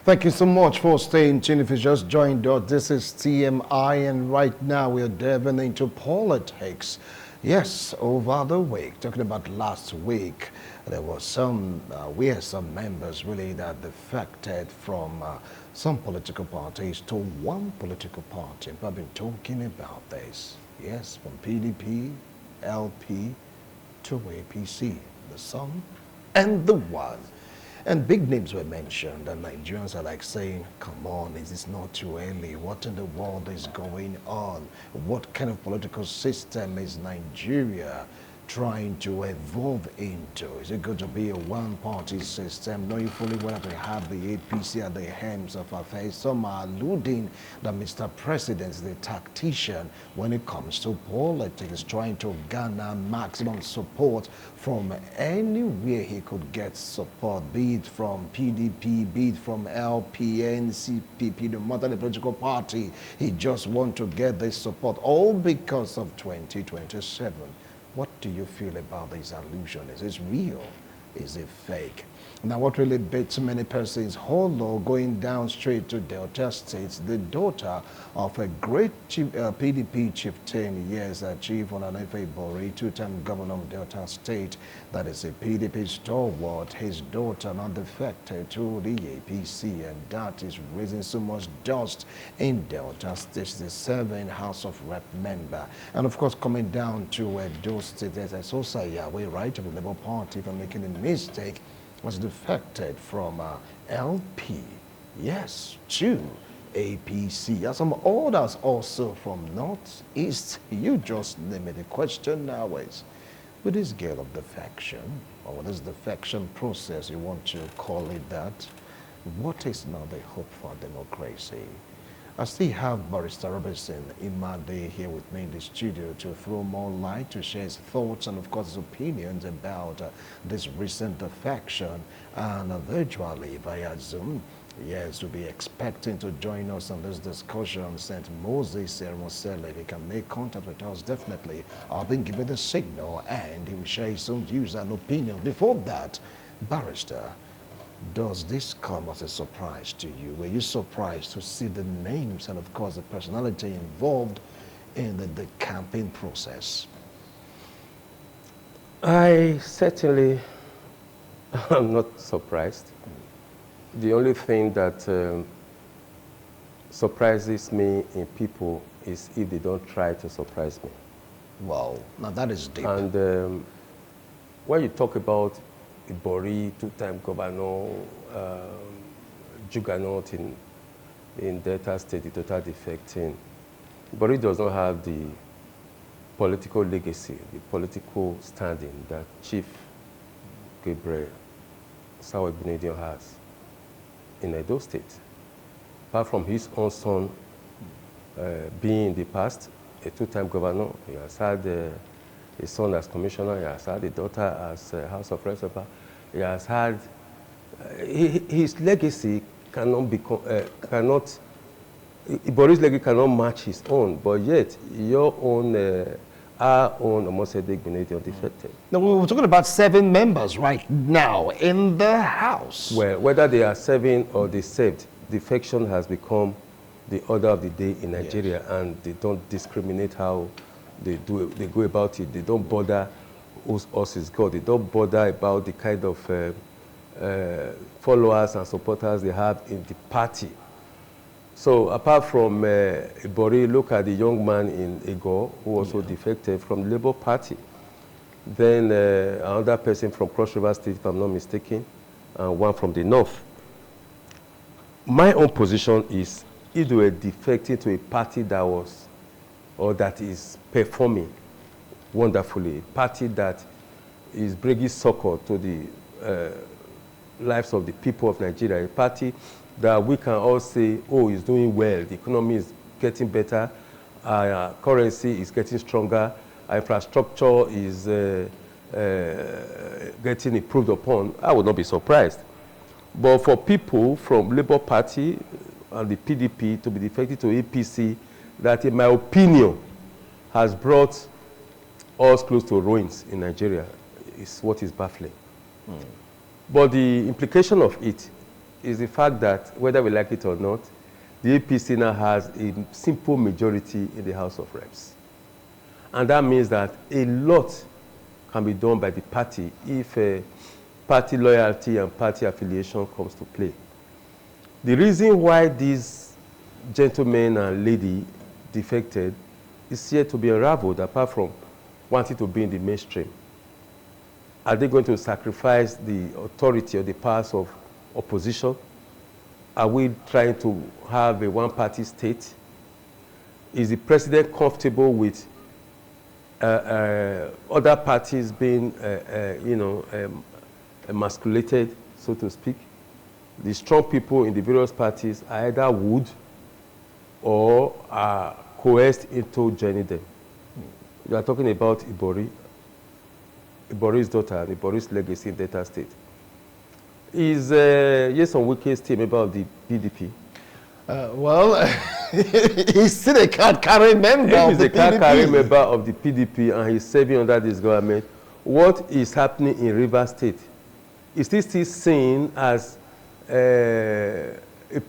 Thank you so much for staying tuned. If you just joined us, this is TMI, and right now we are delving into politics. Yes, over the week, talking about last week, there was some, some members really that defected from some political parties to one political party. I've been talking about this. Yes, from PDP, LP to APC, the some and the one. And big names were mentioned, and Nigerians are like saying, come on, is this not too early? What in the world is going on? What kind of political system is Nigeria trying to evolve into? Is it going to be a one-party system, knowing fully well that we have the APC at the helms of affairs? Some are alluding that Mr. President is the tactician when it comes to politics, trying to garner maximum support from anywhere he could get support, be it from PDP, be it from LP, NCPP, no matter the political party. He just wants to get this support, all because of 2027. What do you feel about this allusion? Is it real? Is it fake? Now, what really beats many persons hollow, going down straight to Delta State, the daughter of a great PDP chieftain, yes, Chief Ibori, two-time governor of Delta State, that is a PDP stalwart. His daughter now defected to the APC, and that is raising so much dust in Delta State, the serving House of Rep member. And of course, coming down to Edo State, there's a Sosayawe, right, of the Labour Party, for making a mistake, was defected from LP, yes, to APC. And some others also from Northeast. You just name it. The question now is, with this girl of defection, or with this defection process, you want to call it that, what is now the hope for democracy? I still have Barrister Robertson Imade here with me in the studio to throw more light, to share his thoughts and, of course, his opinions about this recent defection. And virtually via Zoom, yes, we'll be expecting to join us on this discussion. St. Moses Mosele, if he can make contact with us, definitely. I'll be given the signal, and he will share his own views and opinions. Before that, Barrister, does this come as a surprise to you? Were you surprised to see the names and, of course, the personality involved in the campaign process? I certainly am not surprised. The only thing that surprises me in people is if they don't try to surprise me. Wow, now that is deep. And when you talk about Ibori, two-time governor, juggernaut in Delta State, the total defecting, Ibori does not have the political legacy, the political standing that Chief Gabriel Sawa Benedion has in Edo State. Apart from his own son being in the past a two-time governor, he has had his son as commissioner, he has had a daughter as House of Reps. He has had, his legacy cannot be, Ibori's legacy cannot match his own, but yet your own, our own Omosedek Benedion defected. Now, we're talking about 7 members right now in the House. Well, whether they are serving or they served, defection has become the order of the day in Nigeria, yes. And they don't discriminate how they go about it. They don't bother whose us is God. They don't bother about the kind of followers and supporters they have in the party. So apart from Ibori, look at the young man in Ego who also defected from the Labour Party. Then another person from Cross River State, if I'm not mistaken, and one from the North. My own position is if they were defecting to a party that was, or that is performing wonderfully, a party that is bringing succor to the lives of the people of Nigeria, a party that we can all say, oh, it's doing well, the economy is getting better, our currency is getting stronger, our infrastructure is getting improved upon, I would not be surprised. But for people from Labour Party and the PDP to be defected to APC, that in my opinion has brought us close to ruins in Nigeria, is what is baffling. But the implication of it is the fact that, whether we like it or not, the APC now has a simple majority in the House of Reps. And that means that a lot can be done by the party if party loyalty and party affiliation comes to play. The reason why these gentlemen and lady defected is yet to be unraveled, apart from wanting to be in the mainstream. Are they going to sacrifice the authority or the powers of opposition? Are we trying to have a one-party state? Is the president comfortable with other parties being, emasculated, so to speak? The strong people in the various parties are either would or are coerced into joining them. You are talking about Ibori, Ibori's daughter, and Ibori's legacy in Delta State. Is Yes on Wike's team about the PDP? He's still a card-carrying member of the PDP. He's a card-carrying member of the PDP, and he's serving under this government. What is happening in Rivers State? Is he still seen as a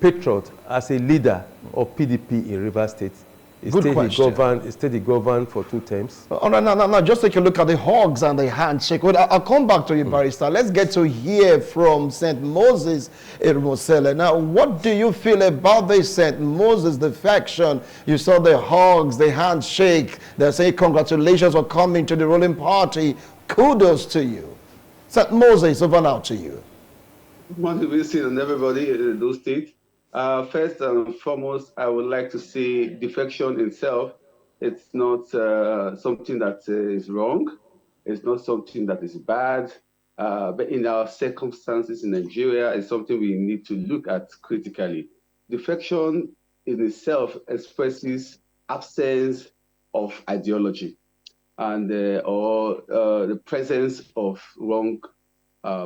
patriot, as a leader of PDP in Rivers State? Good question. He governed for 2 terms. Oh, no. Just take a look at the hugs and the handshake. Well, I'll come back to you, Barrister. Let's get to hear from St. Moses Irmosele. Now, what do you feel about this St. Moses defection? You saw the hugs, the handshake. They're saying congratulations for coming to the ruling party. Kudos to you. St. Moses, over now to you. Good morning, Wilson, and everybody in those states. First and foremost, I would like to say defection itself, it's not something that is wrong. It's not something that is bad. But in our circumstances in Nigeria, it's something we need to look at critically. Defection in itself expresses absence of ideology and or the presence of wrong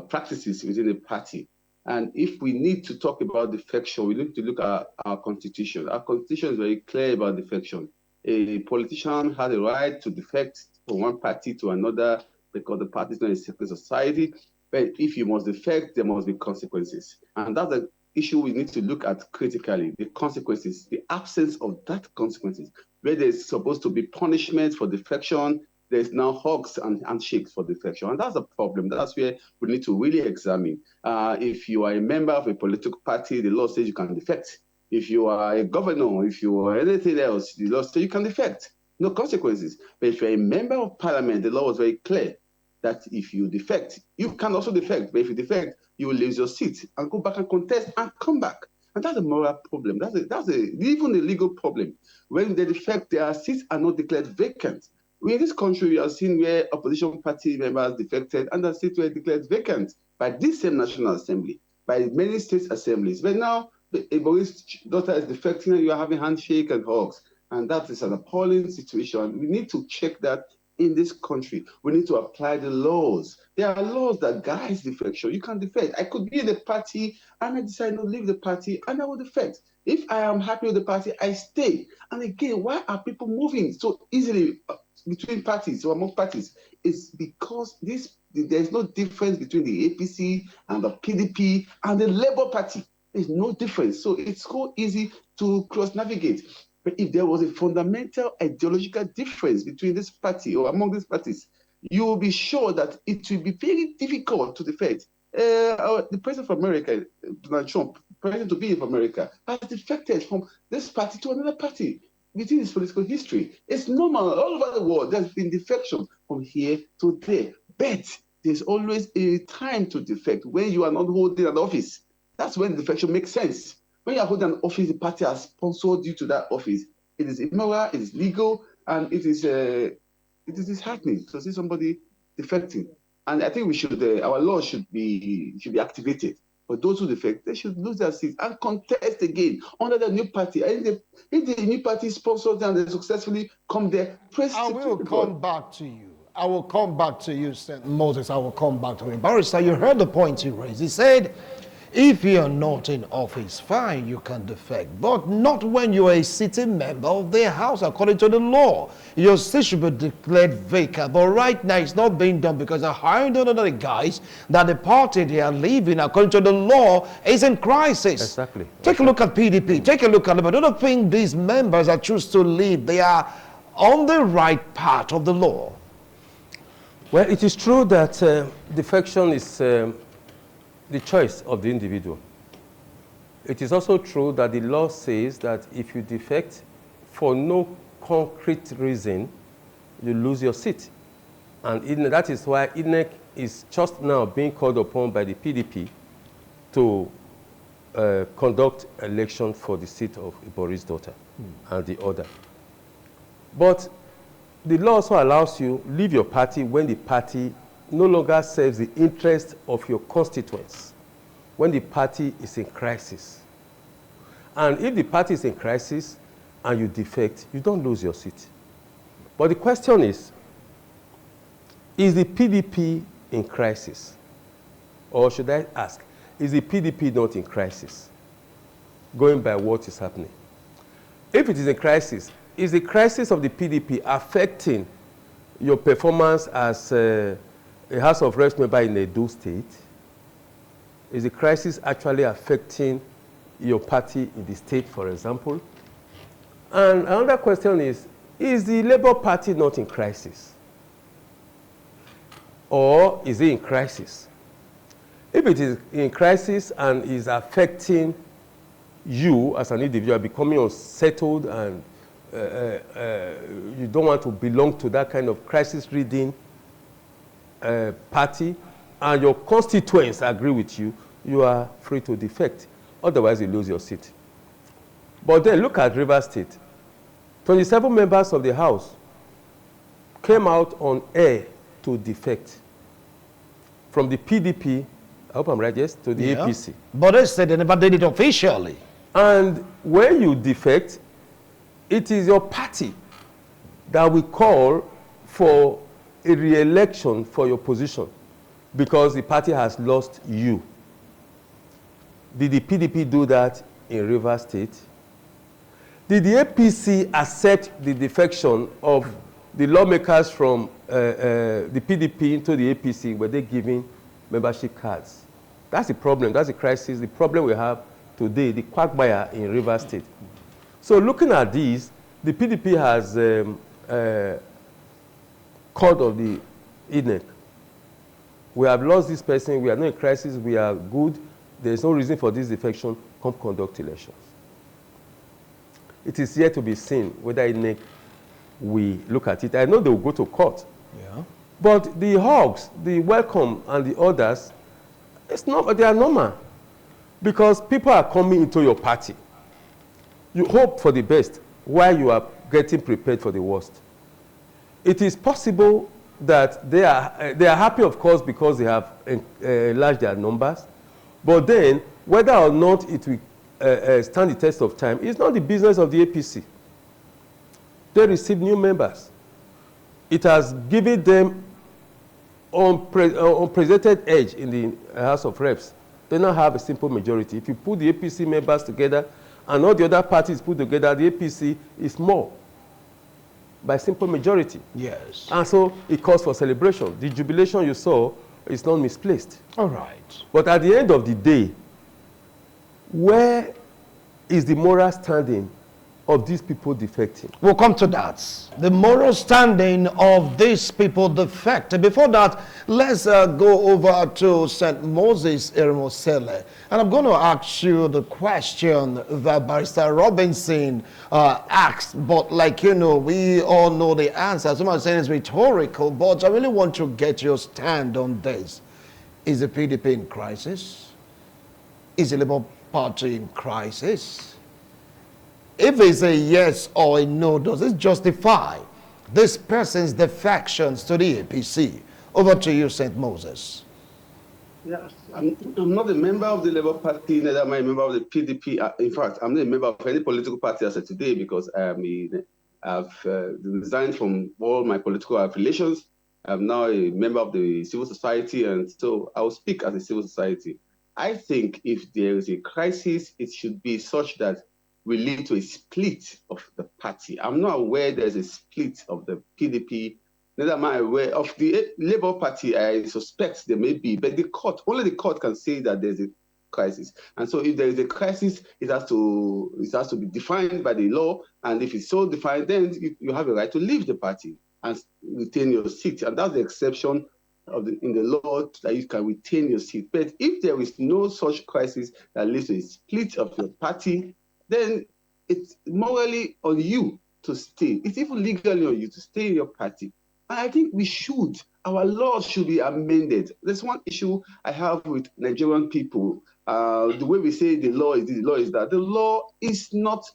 practices within the party. And if we need to talk about defection, we need to look at our Constitution. Our Constitution is very clear about defection. A politician has a right to defect from one party to another because the party is not a secret society. But if you must defect, there must be consequences. And that's an issue we need to look at critically, the consequences, the absence of that consequences. Where there's supposed to be punishment for defection, there's now hugs and handshakes for defection. And that's a problem. That's where we need to really examine. If you are a member of a political party, the law says you can defect. If you are a governor, if you are anything else, the law says you can defect. No consequences. But if you're a member of parliament, the law was very clear that if you defect, you can also defect. But if you defect, you will lose your seat and go back and contest and come back. And that's a moral problem. That's even a legal problem. When they defect, their seats are not declared vacant. In this country, we have seen where opposition party members defected and the seats were declared vacant by this same National Assembly, by many state assemblies. But now, Ibori's daughter is defecting and you are having handshake and hugs. And that is an appalling situation. We need to check that in this country. We need to apply the laws. There are laws that guide defection. You can defect. I could be in the party and I decide not to leave the party and I will defect. If I am happy with the party, I stay. And again, why are people moving so easily between parties or among parties? It's because there's no difference between the APC and the PDP and the Labour Party. There's no difference. So it's so easy to cross-navigate. But if there was a fundamental ideological difference between this party or among these parties, you will be sure that it will be very difficult to defect. The president of America, Donald Trump, president to be of America, has defected from this party to another party within his political history. It's normal. All over the world, there's been defection from here to there. But there's always a time to defect when you are not holding an office. That's when defection makes sense. When you are holding an office, the party has sponsored you to that office. It is immoral, it is legal, and it is disheartening to see somebody defecting. And I think we should, our law should be activated. For those who defect, they should lose their seats and contest again under the new party. And if the new party sponsors them and they successfully come there, I will come back to you. I will come back to you, St. Moses. I will come back to him. Barrister, you heard the point he raised. He said, If you're not in office, fine, you can defect, but not when you're a sitting member of the House according to the law. Your seat should be declared vacant, but right now it's not being done because they're hiring other guys that the party they are leaving according to the law is in crisis. Exactly. Take a look at PDP, take a look at Labour. I don't think these members that choose to leave, they are on the right part of the law. Well, it is true that defection is the choice of the individual. It is also true that the law says that if you defect for no concrete reason, you lose your seat. And that is why INEC is just now being called upon by the PDP to conduct election for the seat of Ibori's daughter and the other. But the law also allows you to leave your party when the party no longer serves the interest of your constituents, when the party is in crisis. And if the party is in crisis and you defect, you don't lose your seat. But the question is the PDP in crisis? Or should I ask, is the PDP not in crisis? Going by what is happening. If it is a crisis, is the crisis of the PDP affecting your performance as a House of Reps member in Edo State? Is the crisis actually affecting your party in the state, for example? And another question is the Labour Party not in crisis? Or is it in crisis? If it is in crisis and is affecting you as an individual, becoming unsettled and you don't want to belong to that kind of crisis-ridden party, and your constituents agree with you, you are free to defect. Otherwise, you lose your seat. But then look at Rivers State. 27 members of the House came out on air to defect. From the PDP, I hope I'm right, yes, to the APC. But they said they never did it officially. And when you defect, it is your party that will call for a re-election for your position because the party has lost you. Did the PDP do that in Rivers State? Did the APC accept the defection of the lawmakers from the PDP into the APC? Were they giving membership cards? That's the problem. That's the crisis. The problem we have today, the quagmire in Rivers State. So looking at these, the PDP has called of the INEC. We have lost this person. We are not in crisis. We are good. There is no reason for this defection. Come conduct elections. It is yet to be seen whether INEC will look at it. I know they will go to court. Yeah. But the Hogs, the Welcome, and the others, they are normal. Because people are coming into your party. You hope for the best while you are getting prepared for the worst. It is possible that they are happy, of course, because they have enlarged their numbers. But then, whether or not it will stand the test of time is not the business of the APC. They receive new members. It has given them unprecedented edge in the House of Reps. They now have a simple majority. If you put the APC members together and all the other parties put together, the APC is more by simple majority. Yes. And so it calls for celebration. The jubilation you saw is not misplaced. All right. But at the end of the day, where is the moral standing of these people defecting? We'll come to that. The moral standing of these people defecting. Before that, let's go over to St. Moses Ermosele. And I'm going to ask you the question that Barrister Robinson asked. But like you know, we all know the answer. Some are saying it's rhetorical, but I really want to get your stand on this. Is the PDP in crisis? Is the Labour Party in crisis? If it's a yes or a no, does it justify this person's defections to the APC? Over to you, St. Moses. Yes, I'm not a member of the Labour Party, neither am I a member of the PDP. In fact, I'm not a member of any political party as of today because I've resigned from all my political affiliations. I'm now a member of the civil society, and so I will speak as a civil society. I think if there is a crisis, it should be such that will lead to a split of the party. I'm not aware there's a split of the PDP. Neither am I aware of the Labour Party. I suspect there may be, but the court, only the court can say that there's a crisis. And so if there is a crisis, it has to be defined by the law. And if it's so defined, then you have a right to leave the party and retain your seat. And that's the exception in the law, that you can retain your seat. But if there is no such crisis that leads to a split of your party, then it's morally on you to stay. It's even legally on you to stay in your party. And I think our laws should be amended. There's one issue I have with Nigerian people. The way we say the law is this, the law is that. The law is not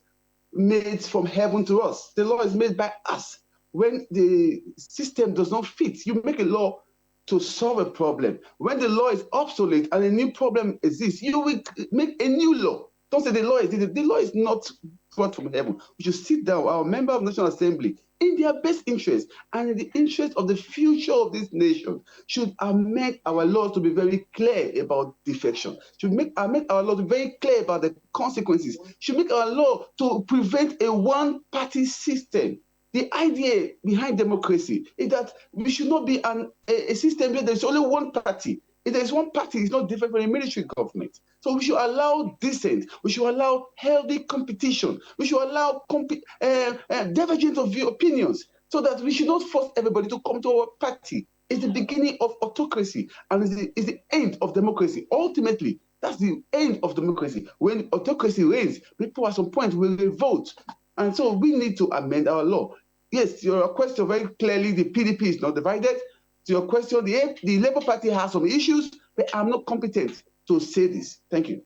made from heaven to us. The law is made by us. When the system does not fit, you make a law to solve a problem. When the law is obsolete and a new problem exists, you will make a new law. Don't say the law is not brought from heaven. We should sit down, our member of the National Assembly, in their best interest and in the interest of the future of this nation, should amend our laws to be very clear about defection. Should make our law to be very clear about the consequences. Should make our law to prevent a one-party system. The idea behind democracy is that we should not be a system where there's only one party. If there's one party, it's not different from a military government. So we should allow dissent. We should allow healthy competition. We should allow divergence of opinions, so that we should not force everybody to come to our party. It's the beginning of autocracy, and it's the end of democracy. Ultimately, that's the end of democracy. When autocracy reigns, people at some point will revolt. And so we need to amend our law. Yes, your question very clearly, the PDP is not divided. To your question, the Labour Party has some issues, but I'm not competent to say this. Thank you.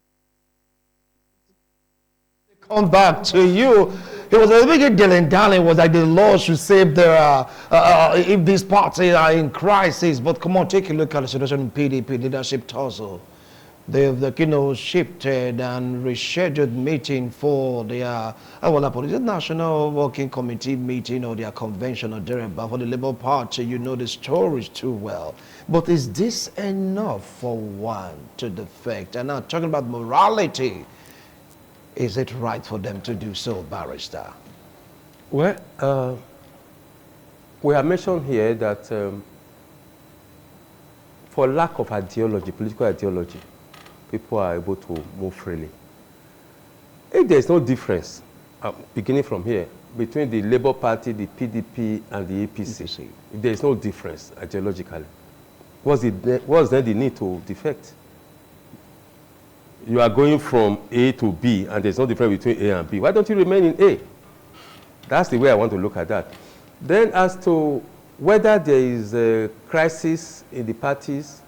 Come back to you. It was a big deal in Darling was like the law should save their if these parties are in crisis. But come on, take a look at the situation in PDP leadership tussle. They've shifted and rescheduled meeting for their the National Working Committee meeting or their convention or but for the Labour Party. You know the stories too well. But is this enough for one to defect? And now talking about morality, is it right for them to do so, Barrister? Well, we have mentioned here that for lack of ideology, political ideology, people are able to move freely. If there's no difference, beginning from here, between the Labour Party, the PDP, and the APC, if there's no difference ideologically, what's then the need to defect? You are going from A to B, and there's no difference between A and B. Why don't you remain in A? That's the way I want to look at that. Then as to whether there is a crisis in the parties,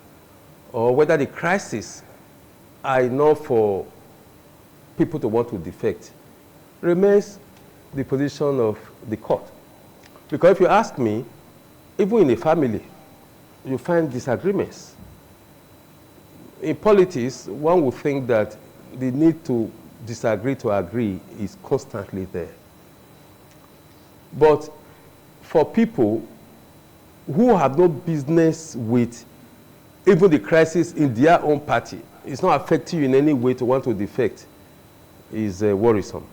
or whether the crisis are enough for people to want to defect, remains the position of the court. Because if you ask me, even in a family, you find disagreements. In politics, one would think that the need to disagree to agree is constantly there. But for people who have no business with even the crisis in their own party, it's not affecting you in any way to want to defect, is worrisome.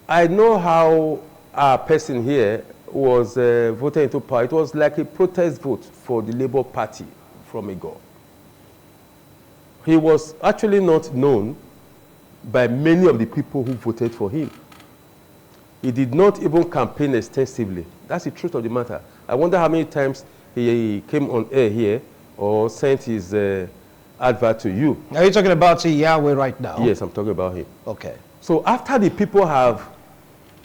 I know how a person here was voted into power. It was like a protest vote for the Labour Party from Igor. He was actually not known by many of the people who voted for him. He did not even campaign extensively. That's the truth of the matter. I wonder how many times he came on air here or sent his advert to you. Are you talking about Yahweh right now? Yes, I'm talking about him. Okay. So after the people have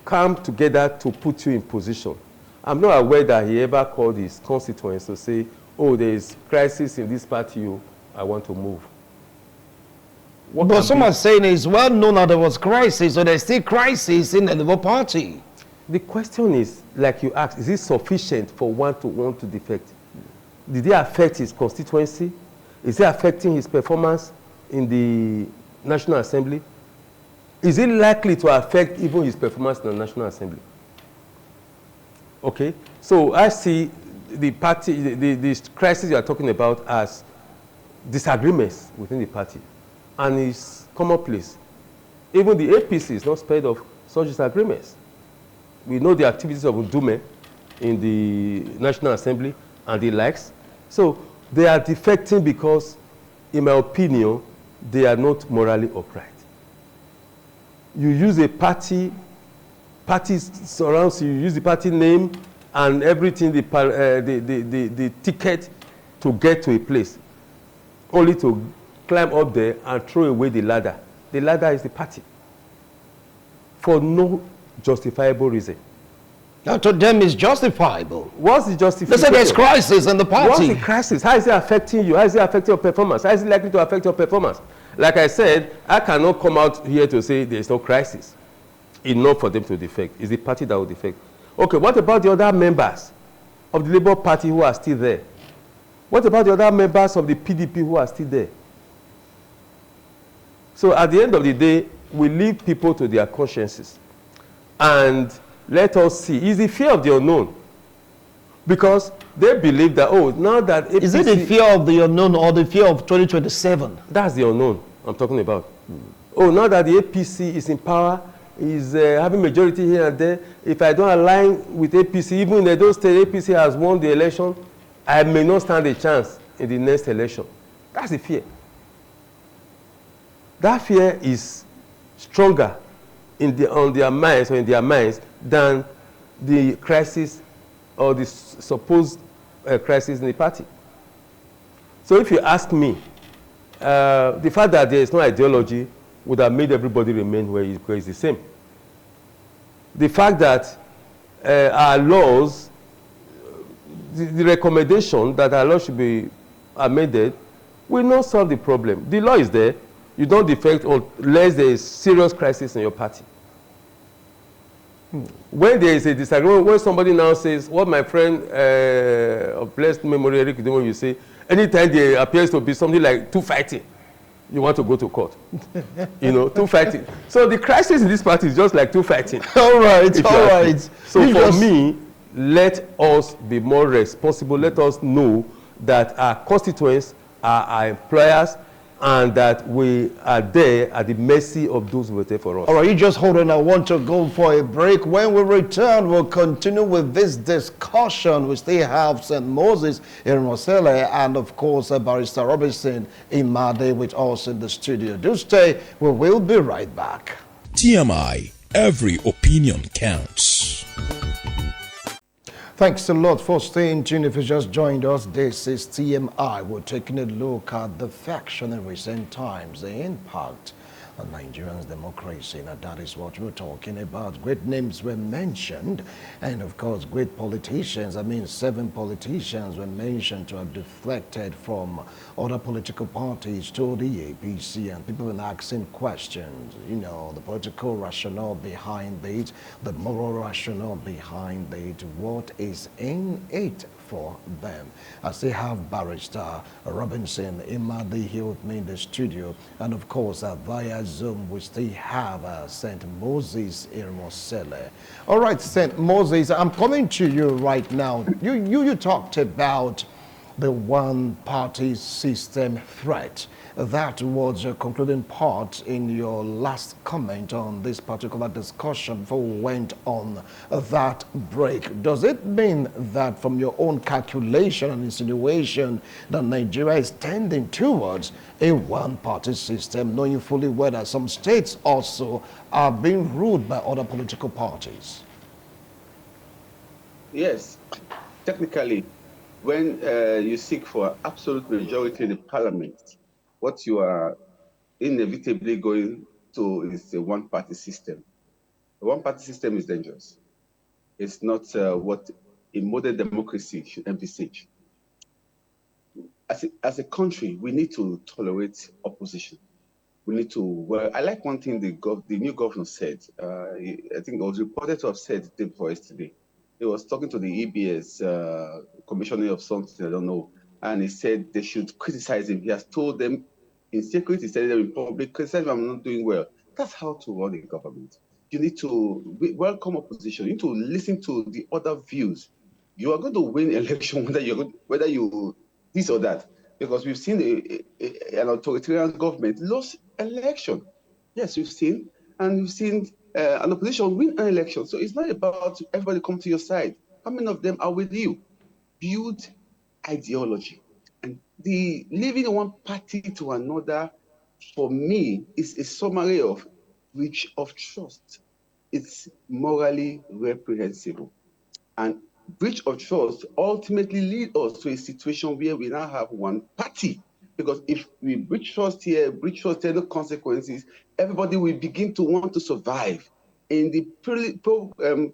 come together to put you in position, I'm not aware that he ever called his constituents to say, oh, there is crisis in this party, I want to move. But someone's saying it's well known that there was crisis, so there's still crisis in the Labour Party. The question is, like you asked, is it sufficient for one to want to defect? Did it affect his constituency? Is it affecting his performance in the National Assembly? Is it likely to affect even his performance in the National Assembly? Okay, so I see the party, the crisis you are talking about as disagreements within the party, and it's commonplace. Even the APC is not spared of such disagreements. We know the activities of Ndume in the National Assembly and the likes. So they are defecting because, in my opinion, they are not morally upright. You use a party surrounds you, use the party name and everything, the ticket to get to a place, only to climb up there and throw away the ladder. The ladder is the party, for no justifiable reason. Now, to them, it's justifiable. What's the justification? They say there's crisis in the party. What's the crisis? How is it affecting you? How is it affecting your performance? How is it likely to affect your performance? Like I said, I cannot come out here to say there's no crisis. Enough for them to defect. It's the party that will defect. Okay, what about the other members of the Labour Party who are still there? What about the other members of the PDP who are still there? So at the end of the day, we leave people to their consciences. And let us see. It's the fear of the unknown. Because they believe that, oh, now that APC... Is it the fear of the unknown or the fear of 2027? That's the unknown I'm talking about. Oh, now that the APC is in power, is having majority here and there, if I don't align with APC, even in Edo State, APC has won the election, I may not stand a chance in the next election. That's the fear. That fear is stronger on their minds or in their minds than the crisis or the supposed crisis in the party. So if you ask me, the fact that there is no ideology would have made everybody remain where it's the same. The fact that our laws, the recommendation that our laws should be amended will not solve the problem. The law is there. You don't defect unless there is serious crisis in your party. When there is a disagreement, when somebody now says, what my friend of blessed memory, Eric Udemo, you say, anytime there appears to be something like two fighting, you want to go to court. You know, two fighting. So the crisis in this party is just like two fighting. All right, all right. So for me, let us be more responsible. Let us know that our constituents are our employers, and that we are there at the mercy of those who voted for us. All right, you just hold on. I want to go for a break. When we return, we'll continue with this discussion. We still have St. Moses in Roselle and, of course, Barrister Robinson Imade with us in the studio. Do stay. We will be right back. TMI, every opinion counts. Thanks a lot for staying tuned. If you just joined us, this is TMI. We're taking a look at defection in recent times, the impact on Nigerians' democracy. Now, that is what we're talking about. Great names were mentioned, and of course, great politicians. I mean, 7 politicians were mentioned to have deflected from other political parties to the APC, and people were asking questions, you know, the political rationale behind it, the moral rationale behind it, what is in it for them. I still have Barrister Robinson Imade here with me in the studio, and of course via Zoom we still have St. Moses in Roselle. All right, St. Moses, I'm coming to you right now. You talked about the one-party system threat. That was your concluding part in your last comment on this particular discussion before we went on that break. Does it mean that from your own calculation and insinuation that Nigeria is tending towards a one-party system, knowing fully well that some states also are being ruled by other political parties? Yes, technically, when you seek for absolute majority in the parliament, what you are inevitably going to is a one-party system. A one-party system is dangerous. It's not what a modern democracy should envisage. As a country, we need to tolerate opposition. We need to, well, I like one thing the new governor said. I think it was reported to have said the day before yesterday. He was talking to the EBS commissioner of something, I don't know, and he said they should criticize him. He has told them in secret, he said them in public, criticize him, I'm not doing well. That's how to run a government. You need to welcome opposition. You need to listen to the other views. You are going to win election whether you this or that. because we've seen an authoritarian government lose election. Yes, we've seen, and we've seen an opposition win an election. So it's not about everybody come to your side. How many of them are with you? Build ideology. And the leaving one party to another, for me, is a summary of breach of trust. It's morally reprehensible. And breach of trust ultimately lead us to a situation where we now have one party. Because if we breach trust here, breach trust there, no consequences, everybody will begin to want to survive. And the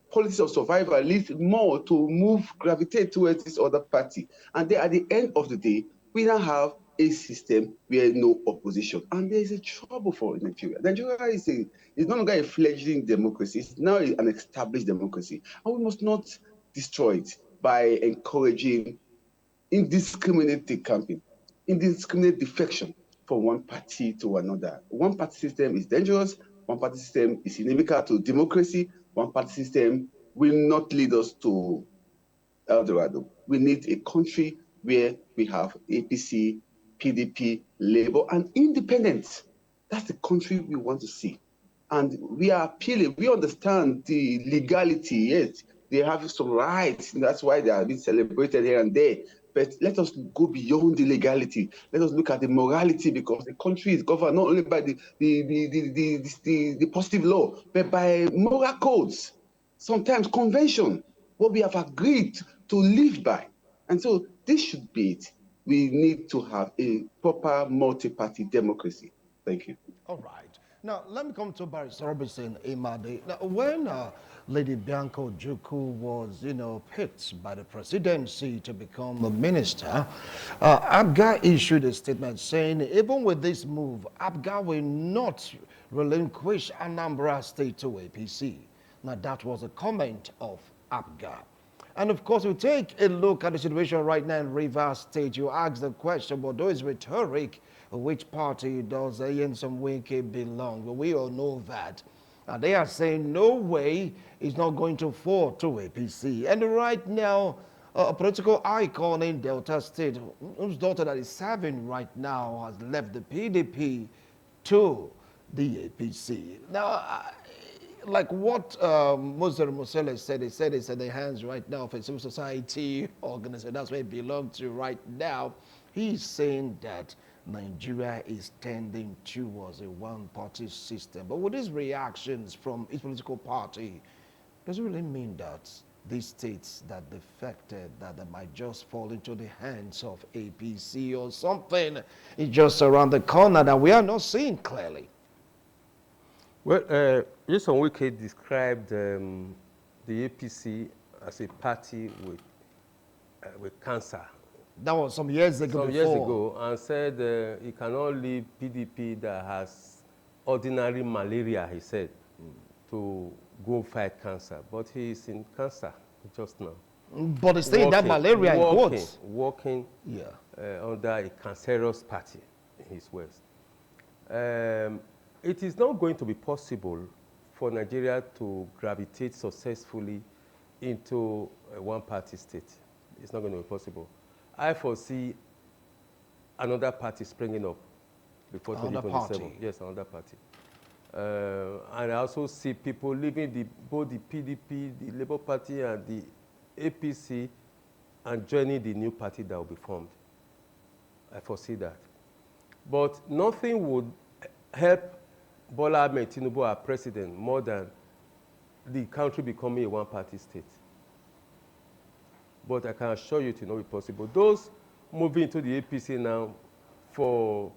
policy of survival leads more to gravitate towards this other party. And then at the end of the day, we now have a system where no opposition. And there is a trouble for Nigeria. Nigeria is no longer a fledgling democracy. It's now an established democracy. And we must not destroy it by encouraging indiscriminate camping, indiscriminate defection from one party to another. One party system is dangerous. One party system is inimical to democracy. One party system will not lead us to El Dorado. We need a country where we have APC, PDP, Labour, and independence. That's the country we want to see. And we are appealing. We understand the legality. Yes, they have some rights. That's why they are being celebrated here and there. But let us go beyond the legality. Let us look at the morality, because the country is governed not only by the positive law, but by moral codes, sometimes convention, what we have agreed to live by. And so this should be it. We need to have a proper multi-party democracy. Thank you. All right. Now, let me come to Barrister Robinson Imade. Now, when Lady Bianca Ojukwu was, picked by the presidency to become a minister, APGA issued a statement saying, even with this move, APGA will not relinquish Anambra State to APC. Now, that was a comment of APGA. And of course, we take a look at the situation right now in Rivers State. You ask the question, but though it's rhetoric, which party does Nyesom Wike belong? Well, we all know that. And they are saying no way is not going to fall to APC. And right now, a political icon in Delta State, whose daughter that is serving right now, has left the PDP to the APC. Now, like what Moses Musele said, he said it's in the hands right now of a civil society organization. That's where it belongs to right now. He's saying that Nigeria is tending towards a one-party system. But with these reactions from each political party, does it really mean that these states that defected, that they might just fall into the hands of APC or something is just around the corner that we are not seeing clearly? Well, Nyesom Wike described the APC as a party with cancer. That was some years ago. Some years ago, and said he cannot leave PDP that has ordinary malaria, he said, to go fight cancer. But he is in cancer just now. But he's saying that malaria in quotes. Working under a cancerous party in his words. It is not going to be possible for Nigeria to gravitate successfully into a one-party state. It's not going to be possible. I foresee another party springing up before 2027. Yes, another party. And I also see people leaving both the PDP, the Labour Party, and the APC, and joining the new party that will be formed. I foresee that. But nothing would help Bola Ahmed Tinubu, our president, more than the country becoming a one-party state. But I can assure you it will not be possible. Those moving to the APC now for,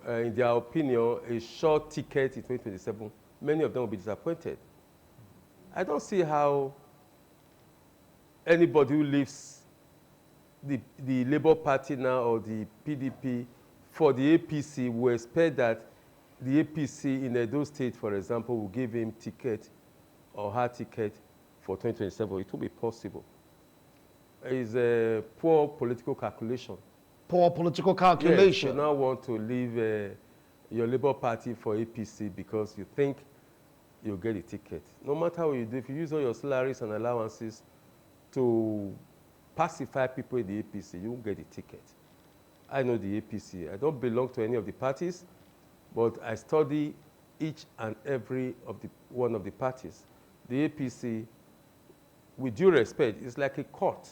in their opinion, a short ticket in 2027, many of them will be disappointed. I don't see how anybody who leaves the Labour Party now or the PDP for the APC will expect that the APC in Edo State, for example, will give him ticket or her ticket for 2027. It will be possible. It's a poor political calculation. Poor political calculation. Yes, you now want to leave your Labour Party for APC because you think you'll get a ticket. No matter what you do, if you use all your salaries and allowances to pacify people in the APC, you won't get a ticket. I know the APC. I don't belong to any of the parties, but I study each and every one of the parties. The APC, with due respect, is like a court.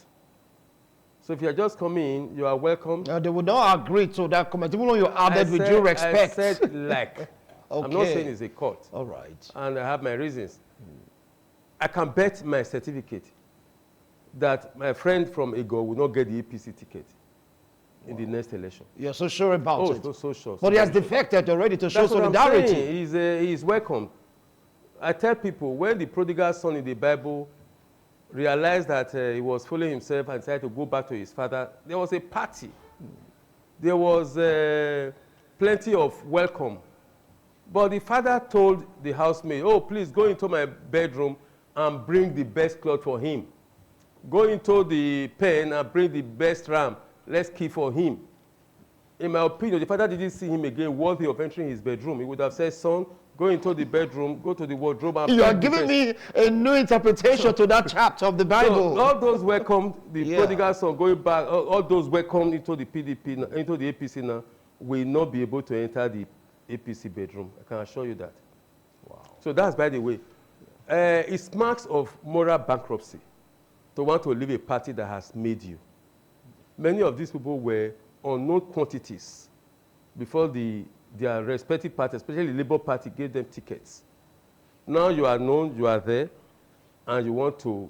So if you're just coming in, you are welcome. They would not agree to that comment, even though you added with due respect. I said like. Okay. I'm not saying it's a court. All right. And I have my reasons. I can bet my certificate that my friend from Ego will not get the APC ticket in the next election. You're so sure about it? Oh, so sure. But he has defected already to show solidarity. That's what I'm saying. He's welcome. I tell people, when the prodigal son in the Bible realized that he was fooling himself and decided to go back to his father, there was a party. There was plenty of welcome. But the father told the housemaid, oh, please go into my bedroom and bring the best cloth for him. Go into the pen and bring the best ram. Let's keep for him. In my opinion, the father didn't see him again worthy of entering his bedroom. He would have said, son, go into the bedroom, go to the wardrobe. And you are giving me a new interpretation to that chapter of the Bible. So all those welcomed the prodigal son going back, all those welcomed into the PDP, into the APC now, will not be able to enter the APC bedroom. I can assure you that. Wow. So that's, by the way, it's marks of moral bankruptcy to want to leave a party that has made you. Many of these people were unknown quantities before their respective parties, especially the Labour Party, gave them tickets. Now you are known, you are there, and you want to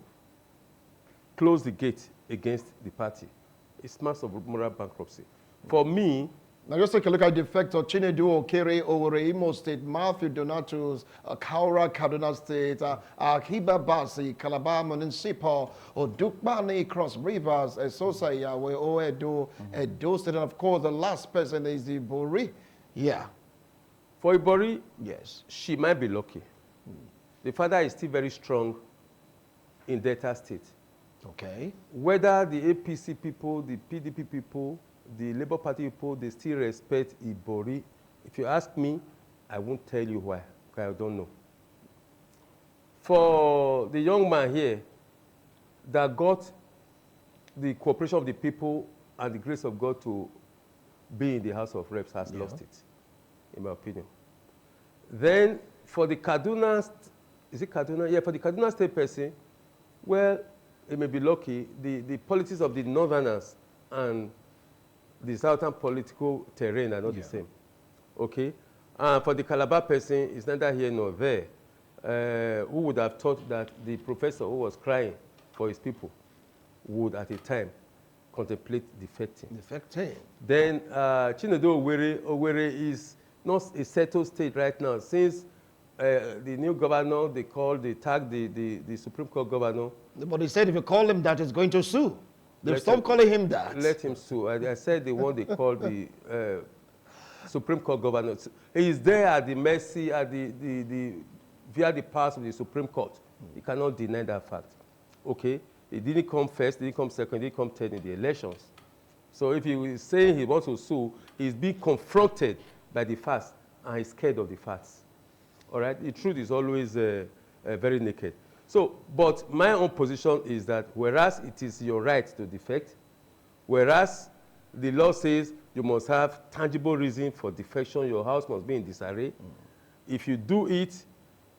close the gate against the party. It's marks of moral bankruptcy. For me, now just take a look at the effect of Chinedu Okere, Owerri, Imo State, Matthew Donatus, Kaura, Kaduna State, Akiba Basi, Calabar Municipal, Odukbani, Cross Rivers, Esosa, Yahweh, Oedo, Edo State, and of course the last person is Ibori. Yeah. For Ibori, yes, she might be lucky. The father is still very strong in Delta State. Okay. Whether the APC people, the PDP people, the Labour Party people, they still respect Ibori. If you ask me, I won't tell you why, because I don't know. For the young man here that got the cooperation of the people and the grace of God to be in the House of Reps has lost it, in my opinion. Then for the Kaduna, is it Kaduna? Yeah, for the Kaduna State person, well, it may be lucky. The politics of the Northerners and the southern political terrain are not the same. Okay? For the Calabar person, it's neither here nor there. Who would have thought that the professor who was crying for his people would, at a time, contemplate defecting? Defecting. Then Chinedu Owerri is not a settled state right now. Since the new governor, they tagged the Supreme Court governor. But he said if you call him that, he's going to sue. They've stopped calling him that. Let him sue. I said the one they call the Supreme Court governor. He is there at the mercy, at via the powers of the Supreme Court. He cannot deny that fact. Okay? He didn't come first, didn't come second, didn't come third in the elections. So if he is saying he wants to sue, he's being confronted by the facts, and he's scared of the facts. All right? The truth is always very naked. So, but my own position is that whereas it is your right to defect, whereas the law says you must have tangible reason for defection, your house must be in disarray. If you do it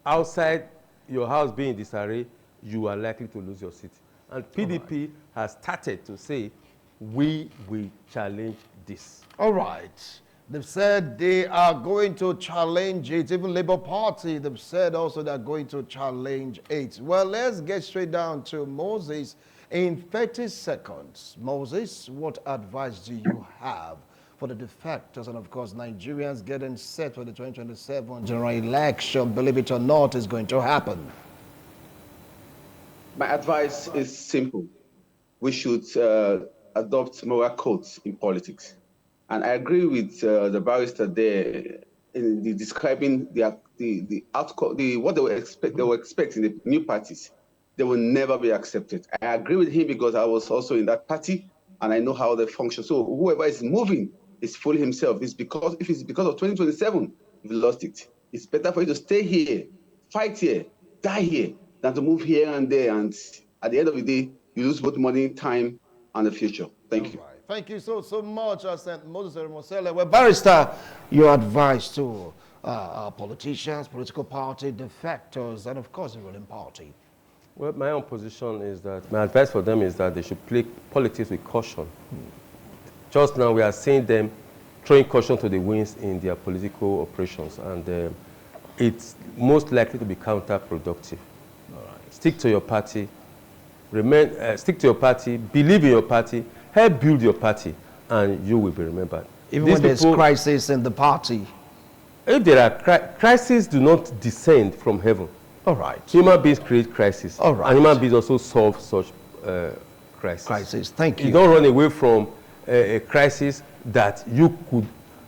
outside your house being in disarray, you are likely to lose your seat. And PDP has started to say, we will challenge this. All right. They've said they are going to challenge it. Even Labour Party, they've said also they're going to challenge it. Well, let's get straight down to Moses in 30 seconds. Moses, what advice do you have for the defectors and, of course, Nigerians getting set for the 2027 general election? Believe it or not, is going to happen. My advice is simple. We should adopt moral codes in politics. And I agree with the barrister there in describing the outcome, what they were expecting the new parties. They will never be accepted. I agree with him because I was also in that party and I know how they function. So whoever is moving is fooling himself. If it's because of 2027, you've lost it. It's better for you to stay here, fight here, die here, than to move here and there. And at the end of the day, you lose both money, time, and the future. Thank you. Right. Thank you so much, St. Moses Mosele. Well, Barrister, your advice to politicians, political party, defectors, and of course the ruling party. Well, my own position is that, my advice for them is that they should play politics with caution. Just now we are seeing them throwing caution to the winds in their political operations, and it's most likely to be counterproductive. All right. Stick to your party, stick to your party, believe in your party, help build your party, and you will be remembered. Even when there's crisis in the party. If there are crises, do not descend from heaven. All right. Human beings create crises. All right. And human beings also solve such crises. Crisis. Thank you. You don't run away from a crisis that you could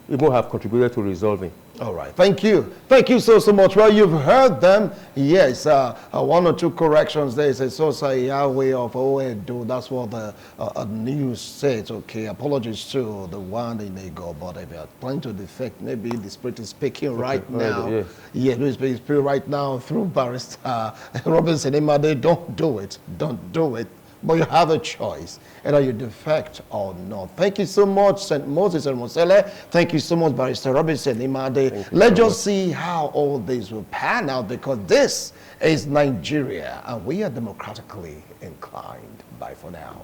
even have contributed to resolving. All right. Thank you. Thank you so much. Well, you've heard them. Yes, one or two corrections. There is a Sosa Yahweh of Oedo. That's what the news says. Okay, apologies to the one in Ego, but if you're trying to defect, maybe the Spirit is speaking right now. Yes. Yeah, the Spirit is speaking right now through Barrister Robinson Imade. Don't do it. Don't do it. But you have a choice, either you defect or not. Thank you so much, St. Moses and Mosele. Thank you so much, Barrister Robinson Imade. Let's just see how all this will pan out, because this is Nigeria, and we are democratically inclined. Bye for now.